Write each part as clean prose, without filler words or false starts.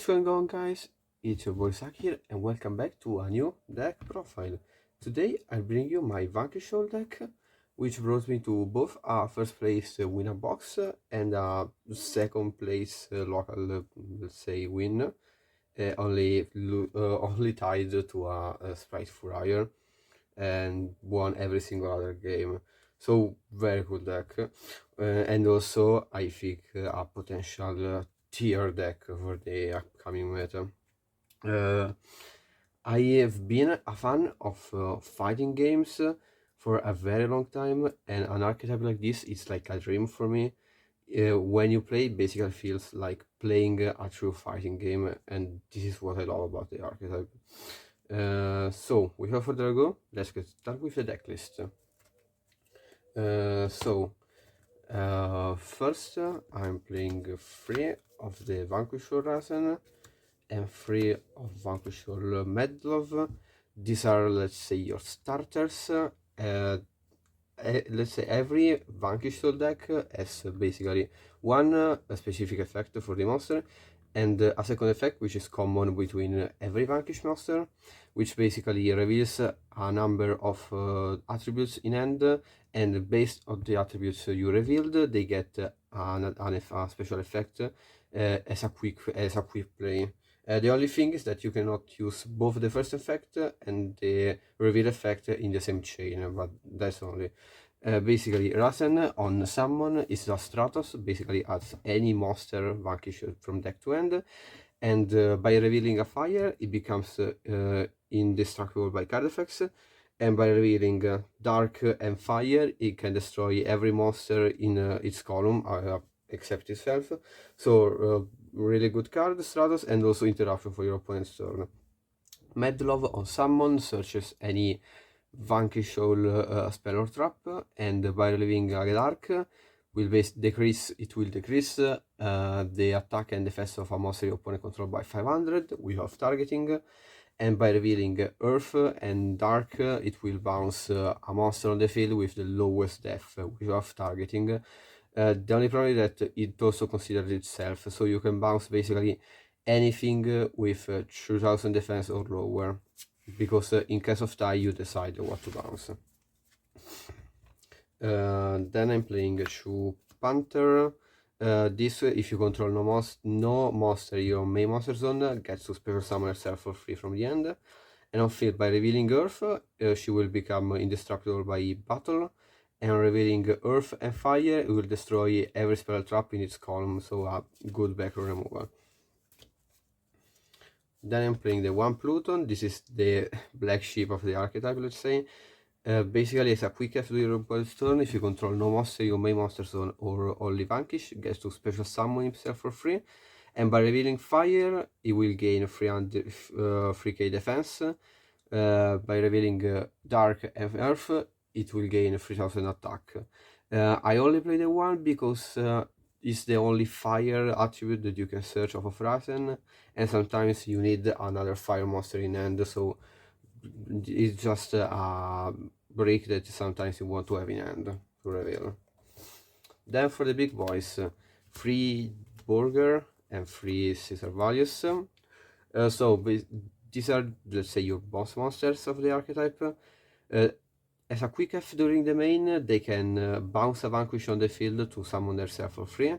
What's going on, guys? It's your boy Sak here, and welcome back to a new deck profile. Today I bring you my Vanquish deck, which brought me to both a first place winner box and a second place local, let's say, win, only tied to a Sprite Furrier, and won every single other game. So very cool deck, and also I think a potential tier deck for the upcoming meta. I have been a fan of fighting games for a very long time, and an archetype like this is like a dream for me. When you play, it basically feels like playing a true fighting game, and this is what I love about the archetype. So, without further ado, let's get started with the deck list. First, I'm playing 3 of the Vanquish Rasen and 3 of Vanquish Medlov. These are, let's say, your starters. Let's say every Vanquish deck has basically one specific effect for the monster, and a second effect which is common between every Vanquish monster, which basically reveals a number of attributes in hand, and based on the attributes you revealed, they get a special effect as a quick play. The only thing is that you cannot use both the first effect and the reveal effect in the same chain, but that's only. Basically, Rasen on summon is a Stratos, basically adds any monster Vanquish from deck to end, and by revealing a fire, it becomes indestructible by card effects, and by revealing Dark and Fire, it can destroy every monster in its column, except itself. So, really good card, Stratos, and also interruption for your opponent's turn. Medlov on summon searches any Vanquish spell or trap, and by relieving a dark, it will decrease the attack and defense of a monster your opponent controls by 500 without targeting, and by revealing Earth and Dark, it will bounce a monster on the field with the lowest def without targeting. The only problem is that it also considers itself, so you can bounce basically anything with 2000 defense or lower, because in case of tie you decide what to bounce. Then I'm playing Shoe Panther. This, if you control no monster in your main monster zone, gets to special summon herself for free from the end. And on field, by revealing Earth, she will become indestructible by battle. And revealing Earth and Fire, it will destroy every spell trap in its column, so a good backrow removal. Then I'm playing the 1 Pluton. This is the black sheep of the archetype, let's say. Basically, it's a quick F to your opponent's turn. If you control no monster, your main monster zone, or only Vanquish, gets to special summon himself for free. And by revealing Fire, he will gain 3k defense. By revealing Dark and Earth, it will gain 3000 attack. I only play the 1 because it's the only fire attribute that you can search off of Rasen, and sometimes you need another fire monster in hand, so it's just a brick that sometimes you want to have in hand to reveal. Then for the big boys, 3 Burger and 3 Caesar values. So these are, let's say, your boss monsters of the archetype. As a quick F during the main, they can bounce a Vanquish on the field to summon themselves for free,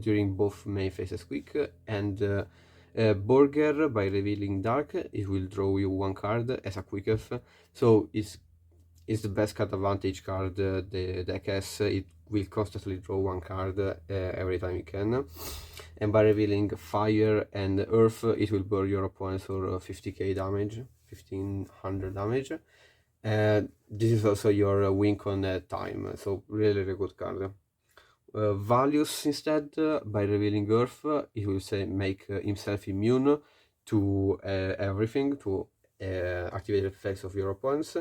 during both main phases quick, and Burger, by revealing Dark, it will draw you 1 card as a quick F, so it's the best card advantage card the deck has. It will constantly draw 1 card every time you can. And by revealing Fire and Earth, it will burn your opponent for 50k damage, 1500 damage. This is also your win con time, so really good card. Values instead, by revealing Earth, it will say make himself immune to everything, to activate the effects of your opponents.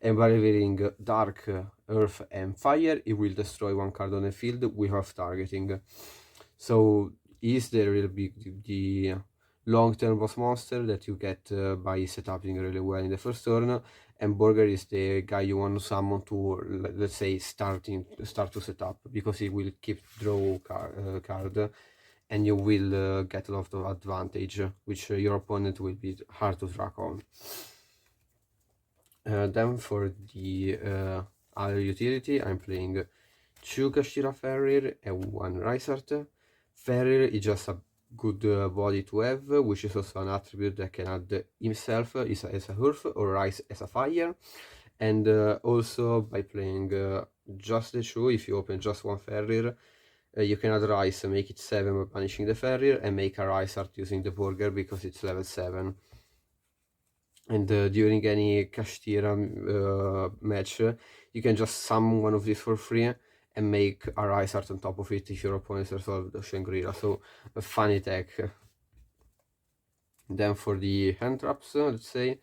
And by revealing Dark, Earth and Fire, it will destroy 1 card on the field without targeting. So is the really big, the long-term boss monster that you get by setuping really well in the first turn, and Burger is the guy you want to summon to, let's say, start to set up, because he will keep draw card, and you will get a lot of advantage, which your opponent will be hard to track on. Then for the other utility, I'm playing 2 Kashira Ferrier and 1 Rysart. Ferrier is just a good body to have, which is also an attribute that can add himself as a earth or rise as a fire. And also by playing just the 2, if you open just 1 Ferrier, you can add rise, make it 7 by banishing the Ferrier, and make a Rysart using the Burger because it's level 7. And during any Kashtira match, you can just summon one of these for free and make a Rysart on top of it if your opponent resolves the Shangri-La. So a funny tech. Then for the hand traps, let's say,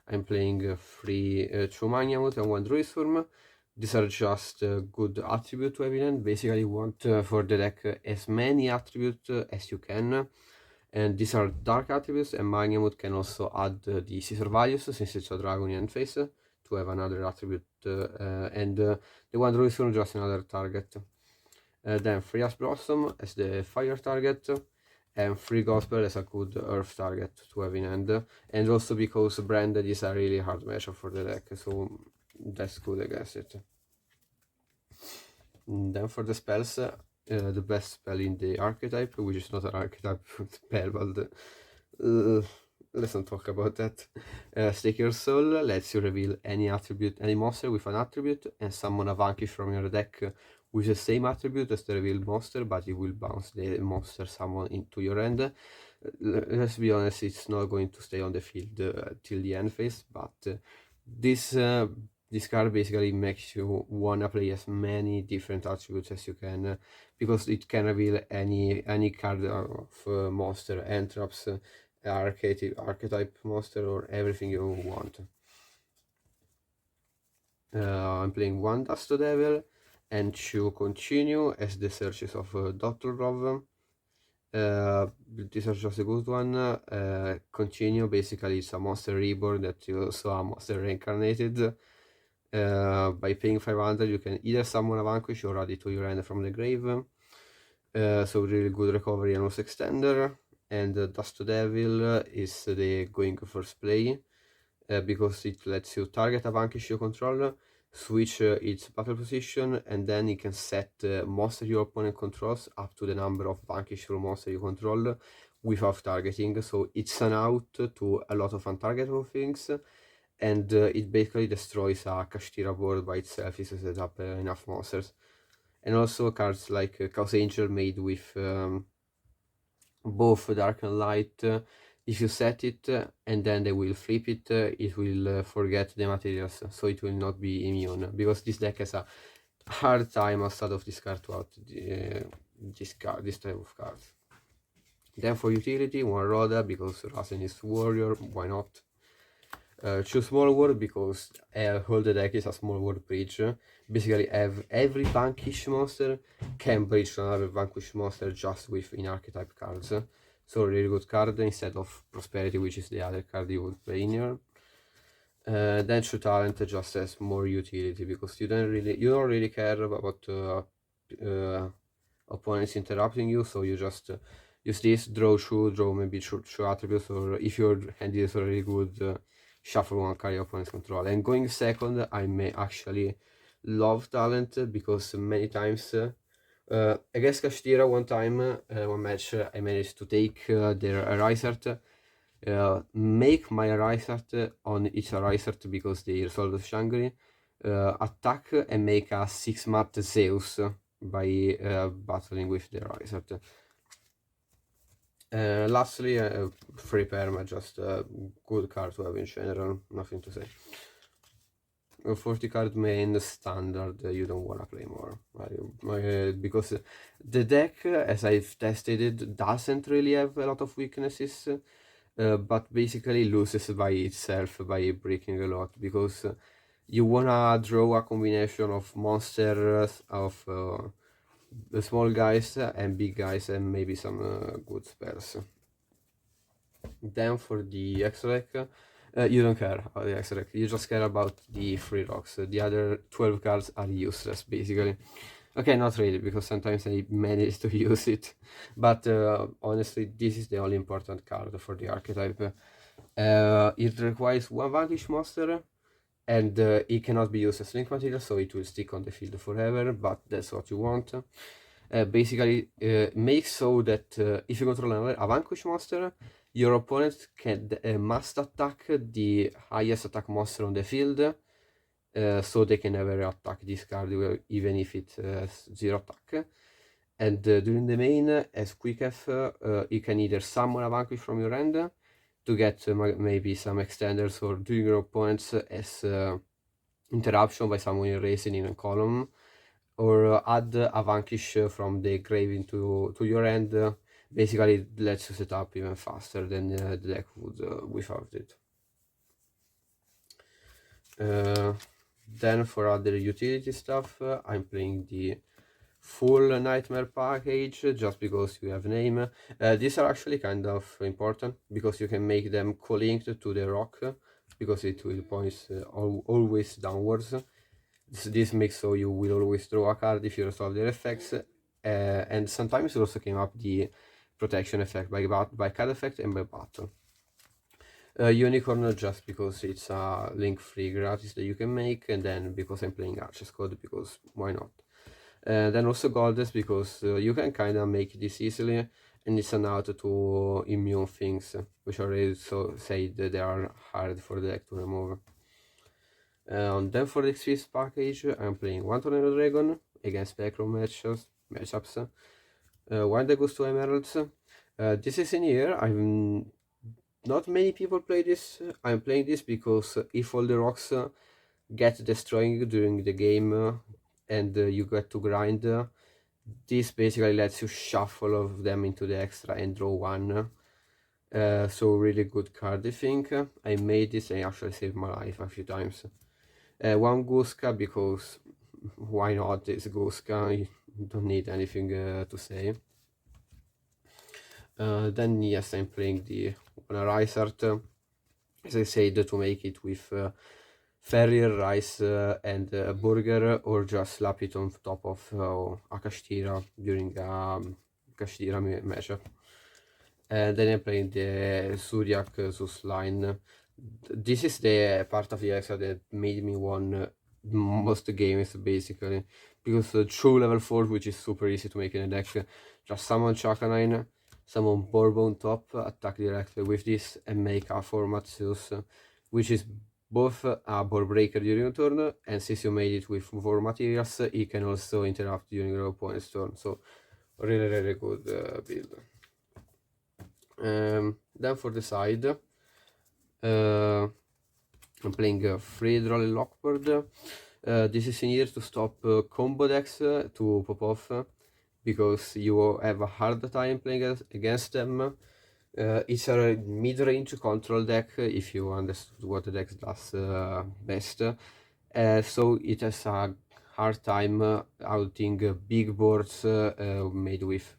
I'm playing 2 Magnamut and 1 Druisform. These are just good attributes to have in hand. Basically, you want for the deck as many attributes as you can. And these are dark attributes, and Magnamut can also add the Scissor values since it's a dragon in end phase to have another attribute, and the 1 Druisform just another target. Then Free As Blossom as the fire target, and Free Gospel as a good earth target to have in hand, and also because Branded is a really hard matchup for the deck, so that's good against it. Then for the spells, the best spell in the archetype, which is not an archetype spell, but let's not talk about that. Stake Your Soul lets you reveal any monster with an attribute and summon a Vanquish from your deck with the same attribute as the revealed monster, but you will bounce the monster summon into your end. Let's be honest, it's not going to stay on the field till the end phase, but this card basically makes you wanna play as many different attributes as you can, because it can reveal any card of monster, entraps, archetype monster, or everything you want. I'm playing 1 Dust Devil and 2 Continue as the searches of Dr. Rov. These are just a good one. Continue basically is a monster reborn that you also a monster reincarnated. By paying 500 you can either summon a Vanquish or add it to your hand from the grave. So really good recovery and also extender. And Dust Devil is the going first play, because it lets you target a Vanquish you control, switch its battle position, and then you can set monster your opponent controls up to the number of Vanquish through monster you control without targeting. So it's an out to a lot of untargetable things, and it basically destroys a Kashtira board by itself if you set up enough monsters. And also cards like Chaos Angel made with both dark and light, if you set it and then they will flip it, it will forget the materials, so it will not be immune, because this deck has a hard time outside of this card to out this type of cards. Then for utility, 1 Rhoda because Rasen is warrior, why not? 2 Small World because whole the deck is a Small World bridge. Basically every Vanquish monster can bridge to another Vanquish monster just with in-archetype cards. So really good card instead of Prosperity, which is the other card you would play in your. Then 2 Talent just has more utility because you don't really care about opponents interrupting you, so you just use this, draw maybe 2 attributes, or if your hand is already good, shuffle 1 card your opponent's control. And going second, I may actually love Talent because many times against Kashtira one time, one match, I managed to take their Rysart, make my Rysart on each Rysart because they resolved Shangri, attack and make a 6-mat Zeus by battling with the Rysart. Lastly, free perma, just a good card to have in general, nothing to say. 40 card main standard, you don't wanna play more, because the deck, as I've tested it, doesn't really have a lot of weaknesses, but basically loses by itself by breaking a lot, because you wanna draw a combination of monsters, of the small guys and big guys, and maybe some good spells. Then for the extra deck, you don't care about the extra deck, you just care about the free rocks. The other 12 cards are useless basically. Okay, not really, because sometimes I manage to use it, but honestly, this is the only important card for the archetype. It requires one Vanquish monster, and it cannot be used as link material, so it will stick on the field forever, but that's what you want. Basically, make so that if you control a Vanquish monster, your opponent must attack the highest attack monster on the field, so they can never attack this card even if it has 0 attack. And during the main, as quick F, you can either summon a Vanquish from your hand to get maybe some extenders, or during your opponents as interruption by summoning Racing in a column, or add a Vanquish from the grave into your hand. Basically, it lets you set up even faster than the deck would without it. Then for other utility stuff, I'm playing the full Nightmare package just because you have name. These are actually kind of important because you can make them co-linked to the rock, because it will point always downwards. This makes so you will always draw a card if you resolve their effects, and sometimes it also came up the protection effect by card effect and by battle. Unicorn just because it's a link free gratis that you can make, and then because I'm playing Arches Code, because why not. Then also Goddess, because you can kind of make this easily, and it's an out to immune things, which already say that they are hard for the deck to remove. Then for the X-Fist package, I'm playing one Tornado Dragon against Backroom matchups. One that goes to Emeralds. This is in here. Not many people play this. I'm playing this because if all the rocks get destroyed during the game and you get to grind, this basically lets you shuffle of them into the extra and draw one. So really good card, I think. I made this and actually saved my life a few times. One Guska, because why not? It's Guska, you don't need anything to say. Then yes, I'm playing the Rice Art, as I said, to make it with Ferrier, Rice and Burger, or just slap it on top of a Kashtira during a Kashtira matchup. Then I'm playing the Zodiac Zeus line. This is the part of the extra that made me won most games, basically, because true level 4, which is super easy to make in a deck, just summon Chakanine, summon Bourbon top, attack directly with this, and make a format Zeus, which is both a board breaker during your turn, and since you made it with 4 materials, it can also interrupt during your opponent's turn, so really good build. Then for the side, I'm playing Free Roll Lockboard. This is in here to stop combo decks to pop off, because you have a hard time playing against them. It's a mid-range control deck, if you understood what the deck does best. So it has a hard time outing big boards made with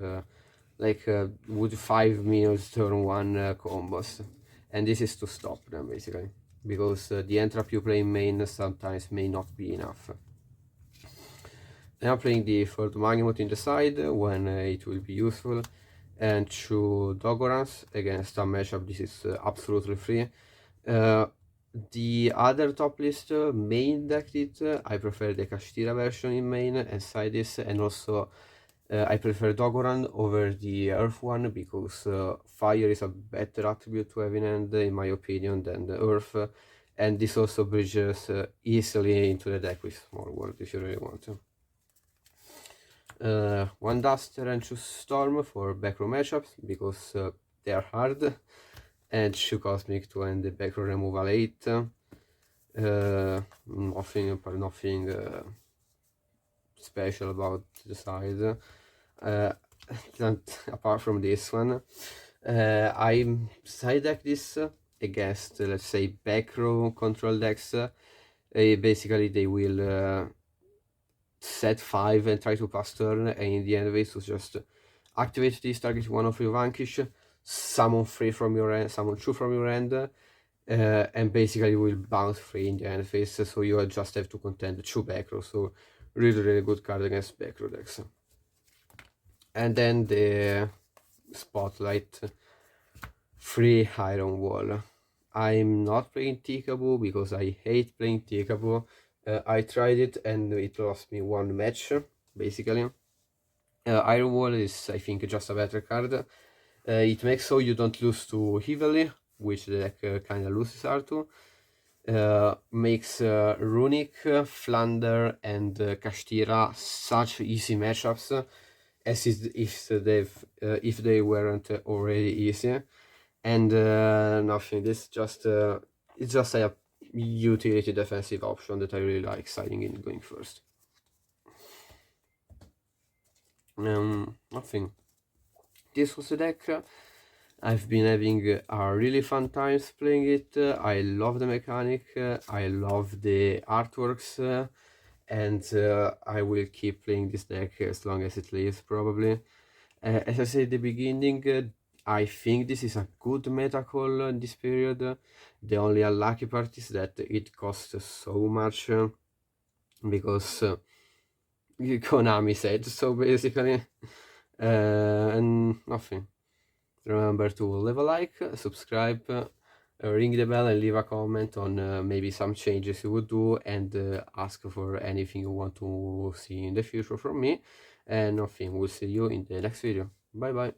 with 5 minutes turn 1 combos, and this is to stop them basically, because the entrap you play in main sometimes may not be enough. Then I'm playing the third Magnumot in the side when it will be useful, and 2 Dogorans against a matchup. This is absolutely free. The other top list main decked it. I prefer the Kashtira version in main and side this, and also I prefer Dogoran over the Earth one, because Fire is a better attribute to have in hand, in my opinion, than the Earth, and this also bridges easily into the deck with Small World if you really want to. One Duster and 2 Storm for backrow matchups, because they are hard, and 2 Cosmic to end the backrow removal 8. Nothing special about the side. Apart from this one, I side deck this against, let's say, back row control decks. Basically, they will set 5 and try to pass turn, and in the end of it, so just activate this, target one of your Vanquish, summon 3 from your end, summon 2 from your end, and basically will bounce 3 in the end phase, so you just have to contend 2 back row. So really good card against backrow decks. And then the Spotlight, free Iron Wall. I'm not playing Tikaboo because I hate playing Tikaboo. I tried it and it lost me one match, basically. Iron Wall is, I think, just a better card. It makes so you don't lose to heavily, which the deck kind of loses R2. Makes Runic, Flander, and Kashtira such easy matchups, as if they weren't already easy. And nothing. This just it's just a utility defensive option that I really like siding in going first. Nothing. This was the deck. I've been having a really fun times playing it. I love the mechanic, I love the artworks, and I will keep playing this deck as long as it lives, probably. As I said at the beginning, I think this is a good meta call in this period. The only unlucky part is that it costs so much, because Konami said so, basically. And nothing. Remember to leave a like, subscribe, ring the bell, and leave a comment on maybe some changes you would do, and ask for anything you want to see in the future from me. And nothing, we'll see you in the next video. Bye bye.